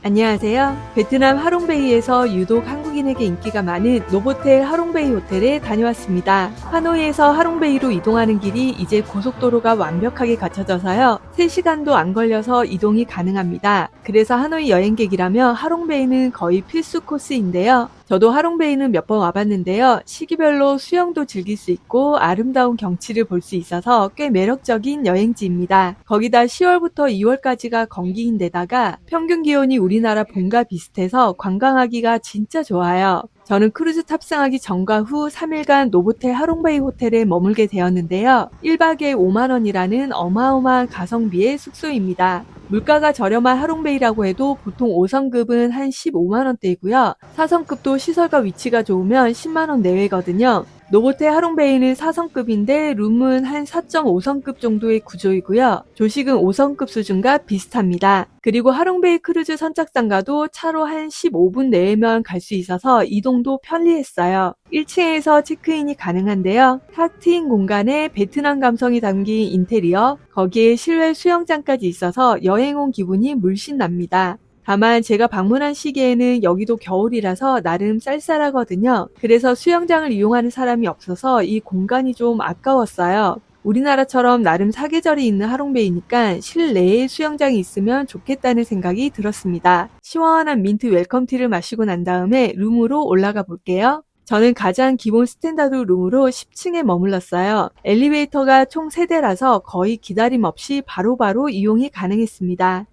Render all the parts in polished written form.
안녕하세요. 베트남 하롱베이에서 유독 한국인에게 인기가 많은 노보텔 하롱베이 호텔에 다녀왔습니다. 하노이에서 하롱베이로 이동하는 길이 이제 고속도로가 완벽하게 갖춰져서요. 3시간도 안 걸려서 이동이 가능합니다. 그래서 하노이 여행객이라면 하롱베이는 거의 필수 코스인데요. 저도 하롱베이는 몇 번 와봤는데요. 시기별로 수영도 즐길 수 있고 아름다운 경치를 볼 수 있어서 꽤 매력적인 여행지입니다. 거기다 10월부터 2월까지가 건기인데다가 평균 기온이 우리나라 봄과 비슷해서 관광하기가 진짜 좋아요. 저는 크루즈 탑승하기 전과 후 3일간 노보텔 하롱베이 호텔에 머물게 되었는데요. 1박에 5만원이라는 어마어마한 가성비의 숙소입니다. 물가가 저렴한 하롱베이라고 해도 보통 5성급은 한 15만원대이고요. 4성급도 시설과 위치가 좋으면 10만원 내외거든요. 노보텔 하롱베이는 4성급인데 룸은 한 4.5성급 정도의 구조이고요. 조식은 5성급 수준과 비슷합니다. 그리고 하롱베이 크루즈 선착장가도 차로 한 15분 내외면 갈 수 있어서 이동도 편리했어요. 1층에서 체크인이 가능한데요. 탁 트인 공간에 베트남 감성이 담긴 인테리어, 거기에 실외 수영장까지 있어서 여행 온 기분이 물씬 납니다. 다만 제가 방문한 시기에는 여기도 겨울이라서 나름 쌀쌀하거든요. 그래서 수영장을 이용하는 사람이 없어서 이 공간이 좀 아까웠어요. 우리나라처럼 나름 사계절이 있는 하롱베이니까 실내에 수영장이 있으면 좋겠다는 생각이 들었습니다. 시원한 민트 웰컴티를 마시고 난 다음에 룸으로 올라가 볼게요. 저는 가장 기본 스탠다드 룸으로 10층에 머물렀어요. 엘리베이터가 총 3대라서 거의 기다림 없이 바로바로 이용이 가능했습니다.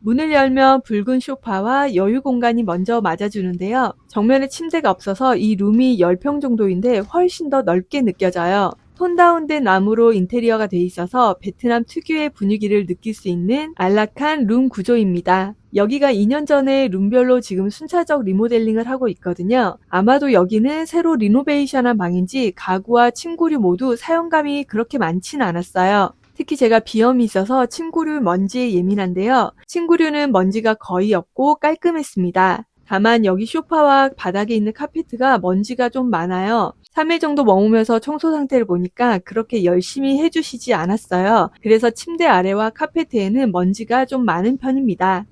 문을 열면 붉은 소파와 여유 공간이 먼저 맞아주는데요. 정면에 침대가 없어서 이 룸이 10평 정도인데 훨씬 더 넓게 느껴져요. 톤 다운된 나무로 인테리어가 돼 있어서 베트남 특유의 분위기를 느낄 수 있는 안락한 룸 구조입니다. 여기가 2년 전에 룸별로 지금 순차적 리모델링을 하고 있거든요. 아마도 여기는 새로 리노베이션한 방인지 가구와 침구류 모두 사용감이 그렇게 많진 않았어요. 특히 제가 비염이 있어서 침구류 먼지에 예민한데요. 침구류는 먼지가 거의 없고 깔끔했습니다. 다만 여기 소파와 바닥에 있는 카페트가 먼지가 좀 많아요. 3일 정도 머무면서 청소 상태를 보니까 그렇게 열심히 해주시지 않았어요. 그래서 침대 아래와 카페트에는 먼지가 좀 많은 편입니다.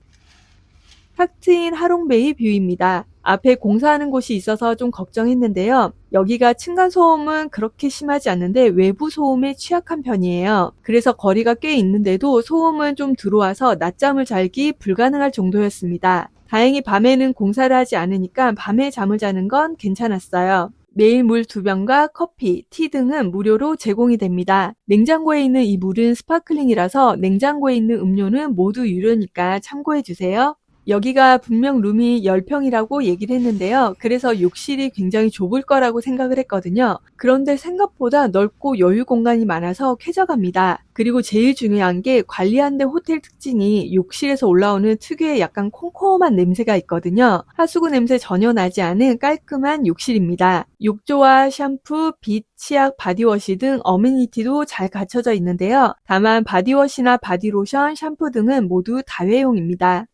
탁 트인 하롱베이 뷰입니다. 앞에 공사하는 곳이 있어서 좀 걱정했는데요. 여기가 층간소음은 그렇게 심하지 않는데 외부 소음에 취약한 편이에요. 그래서 거리가 꽤 있는데도 소음은 좀 들어와서 낮잠을 자기 불가능할 정도였습니다. 다행히 밤에는 공사를 하지 않으니까 밤에 잠을 자는 건 괜찮았어요. 매일 물 2병과 커피, 티 등은 무료로 제공이 됩니다. 냉장고에 있는 이 물은 스파클링이라서 냉장고에 있는 음료는 모두 유료니까 참고해주세요. 여기가 분명 룸이 10평이라고 얘기를 했는데요. 그래서 욕실이 굉장히 좁을 거라고 생각을 했거든요. 그런데 생각보다 넓고 여유 공간이 많아서 쾌적합니다. 그리고 제일 중요한 게 관리한 데 호텔 특징이 욕실에서 올라오는 특유의 약간 콩콩한 냄새가 있거든요. 하수구 냄새 전혀 나지 않은 깔끔한 욕실입니다. 욕조와 샴푸, 빗, 치약, 바디워시 등 어메니티도 잘 갖춰져 있는데요. 다만 바디워시나 바디로션, 샴푸 등은 모두 다회용입니다.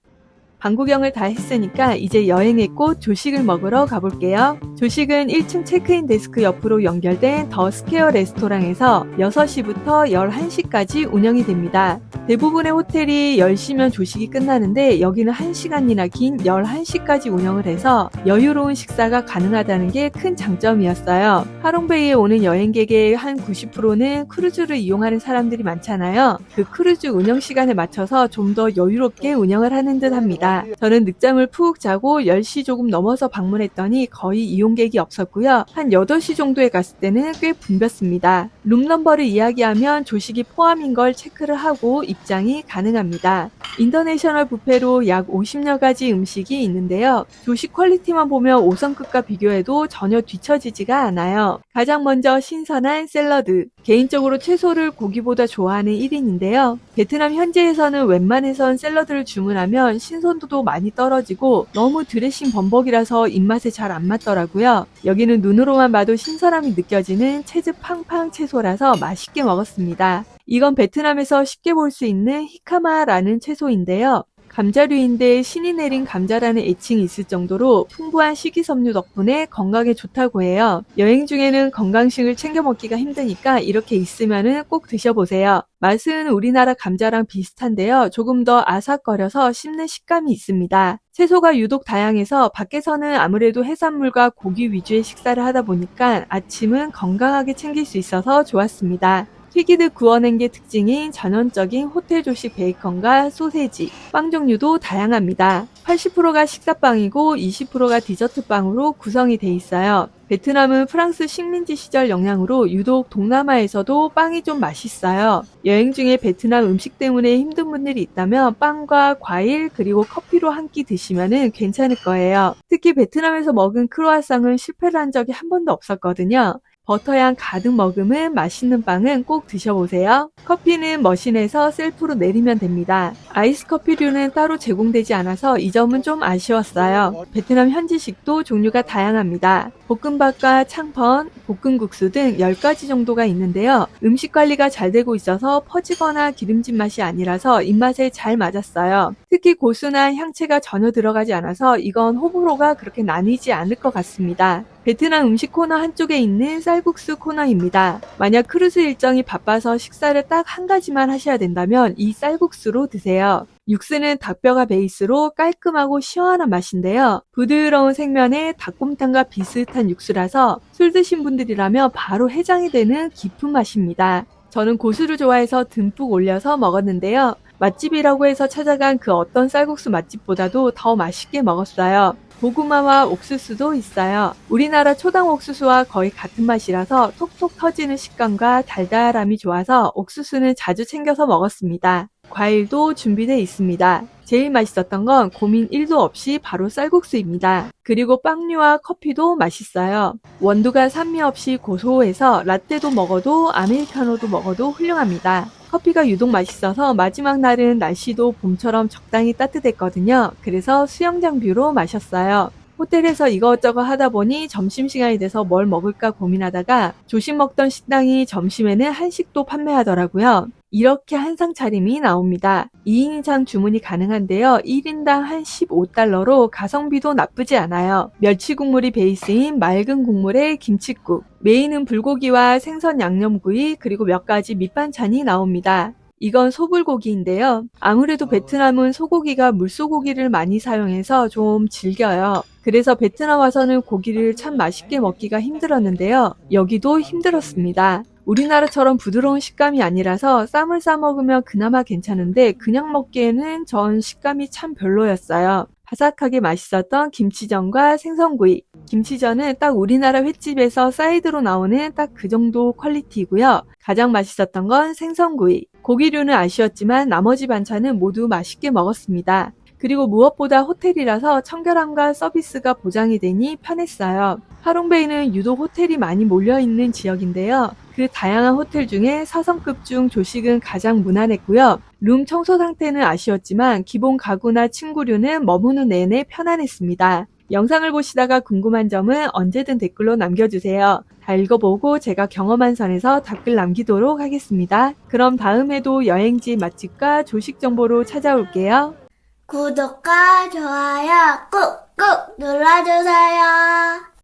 방 구경을 다 했으니까 이제 여행의 꽃 조식을 먹으러 가볼게요. 조식은 1층 체크인 데스크 옆으로 연결된 더 스퀘어 레스토랑에서 6시부터 11시까지 운영이 됩니다. 대부분의 호텔이 10시면 조식이 끝나는데 여기는 1시간이나 긴 11시까지 운영을 해서 여유로운 식사가 가능하다는 게 큰 장점이었어요. 하롱베이에 오는 여행객의 한 90%는 크루즈를 이용하는 사람들이 많잖아요. 그 크루즈 운영 시간에 맞춰서 좀 더 여유롭게 운영을 하는 듯 합니다. 저는 늦잠을 푹 자고 10시 조금 넘어서 방문했더니 거의 이용객이 없었고요. 한 8시 정도에 갔을 때는 꽤 붐볐습니다. 룸 넘버를 이야기하면 조식이 포함인 걸 체크를 하고 입장이 가능합니다. 인터내셔널 뷔페로 약 50여 가지 음식이 있는데요. 조식 퀄리티만 보면 5성급과 비교해도 전혀 뒤처지지가 않아요. 가장 먼저 신선한 샐러드. 개인적으로 채소를 고기보다 좋아하는 1인인데요. 베트남 현지에서는 웬만해선 샐러드를 주문하면 신선도도 많이 떨어지고 너무 드레싱 범벅이라서 입맛에 잘 안 맞더라고요. 여기는 눈으로만 봐도 신선함이 느껴지는 채즙 팡팡 채소라서 맛있게 먹었습니다. 이건 베트남에서 쉽게 볼 수 있는 히카마라는 채소인데요. 감자류인데 신이 내린 감자라는 애칭이 있을 정도로 풍부한 식이섬유 덕분에 건강에 좋다고 해요. 여행 중에는 건강식을 챙겨 먹기가 힘드니까 이렇게 있으면은 꼭 드셔보세요. 맛은 우리나라 감자랑 비슷한데요. 조금 더 아삭거려서 씹는 식감이 있습니다. 채소가 유독 다양해서 밖에서는 아무래도 해산물과 고기 위주의 식사를 하다 보니까 아침은 건강하게 챙길 수 있어서 좋았습니다. 튀기듯 구워낸 게 특징인 전형적인 호텔 조식 베이컨과 소세지, 빵 종류도 다양합니다. 80%가 식사빵이고 20%가 디저트빵으로 구성이 돼 있어요. 베트남은 프랑스 식민지 시절 영향으로 유독 동남아에서도 빵이 좀 맛있어요. 여행 중에 베트남 음식 때문에 힘든 분들이 있다면 빵과 과일 그리고 커피로 한 끼 드시면 괜찮을 거예요. 특히 베트남에서 먹은 크로아상은 실패를 한 적이 한 번도 없었거든요. 버터향 가득 머금은 맛있는 빵은 꼭 드셔보세요. 커피는 머신에서 셀프로 내리면 됩니다. 아이스 커피류는 따로 제공되지 않아서 이 점은 좀 아쉬웠어요. 베트남 현지식도 종류가 다양합니다. 볶음밥과 창펀, 볶음국수 등 10가지 정도가 있는데요. 음식 관리가 잘 되고 있어서 퍼지거나 기름진 맛이 아니라서 입맛에 잘 맞았어요. 특히 고수나 향채가 전혀 들어가지 않아서 이건 호불호가 그렇게 나뉘지 않을 것 같습니다. 베트남 음식 코너 한쪽에 있는 쌀국수 코너입니다. 만약 크루즈 일정이 바빠서 식사를 딱 한 가지만 하셔야 된다면 이 쌀국수로 드세요. 육수는 닭뼈가 베이스로 깔끔하고 시원한 맛인데요. 부드러운 생면에 닭곰탕과 비슷한 육수라서 술 드신 분들이라면 바로 해장이 되는 깊은 맛입니다. 저는 고수를 좋아해서 듬뿍 올려서 먹었는데요. 맛집이라고 해서 찾아간 그 어떤 쌀국수 맛집보다도 더 맛있게 먹었어요. 고구마와 옥수수도 있어요. 우리나라 초당 옥수수와 거의 같은 맛이라서 톡톡 터지는 식감과 달달함이 좋아서 옥수수는 자주 챙겨서 먹었습니다. 과일도 준비되어 있습니다. 제일 맛있었던 건 고민 1도 없이 바로 쌀국수입니다. 그리고 빵류와 커피도 맛있어요. 원두가 산미 없이 고소해서 라떼도 먹어도 아메리카노도 먹어도 훌륭합니다. 커피가 유독 맛있어서 마지막 날은 날씨도 봄처럼 적당히 따뜻했거든요. 그래서 수영장 뷰로 마셨어요. 호텔에서 이것저것 하다 보니 점심시간이 돼서 뭘 먹을까 고민하다가 조식 먹던 식당이 점심에는 한식도 판매하더라고요. 이렇게 한상 차림이 나옵니다. 2인 이상 주문이 가능한데요. 1인당 한 15달러로 가성비도 나쁘지 않아요. 멸치 국물이 베이스인 맑은 국물에 김칫국, 메인은 불고기와 생선 양념구이 그리고 몇 가지 밑반찬이 나옵니다. 이건 소불고기인데요. 아무래도 베트남은 소고기가 물소고기를 많이 사용해서 좀 질겨요. 그래서 베트남 와서는 고기를 참 맛있게 먹기가 힘들었는데요. 여기도 힘들었습니다. 우리나라처럼 부드러운 식감이 아니라서 쌈을 싸 먹으면 그나마 괜찮은데 그냥 먹기에는 전 식감이 참 별로였어요. 바삭하게 맛있었던 김치전과 생선구이. 김치전은 딱 우리나라 횟집에서 사이드로 나오는 딱 그 정도 퀄리티이고요. 가장 맛있었던 건 생선구이. 고기류는 아쉬웠지만 나머지 반찬은 모두 맛있게 먹었습니다. 그리고 무엇보다 호텔이라서 청결함과 서비스가 보장이 되니 편했어요. 하롱베이는 유독 호텔이 많이 몰려있는 지역인데요. 그 다양한 호텔 중에 4성급 중 조식은 가장 무난했고요. 룸 청소 상태는 아쉬웠지만 기본 가구나 침구류는 머무는 내내 편안했습니다. 영상을 보시다가 궁금한 점은 언제든 댓글로 남겨주세요. 다 읽어보고 제가 경험한 선에서 답글 남기도록 하겠습니다. 그럼 다음에도 여행지 맛집과 조식 정보로 찾아올게요. 구독과 좋아요 꾹꾹 눌러주세요.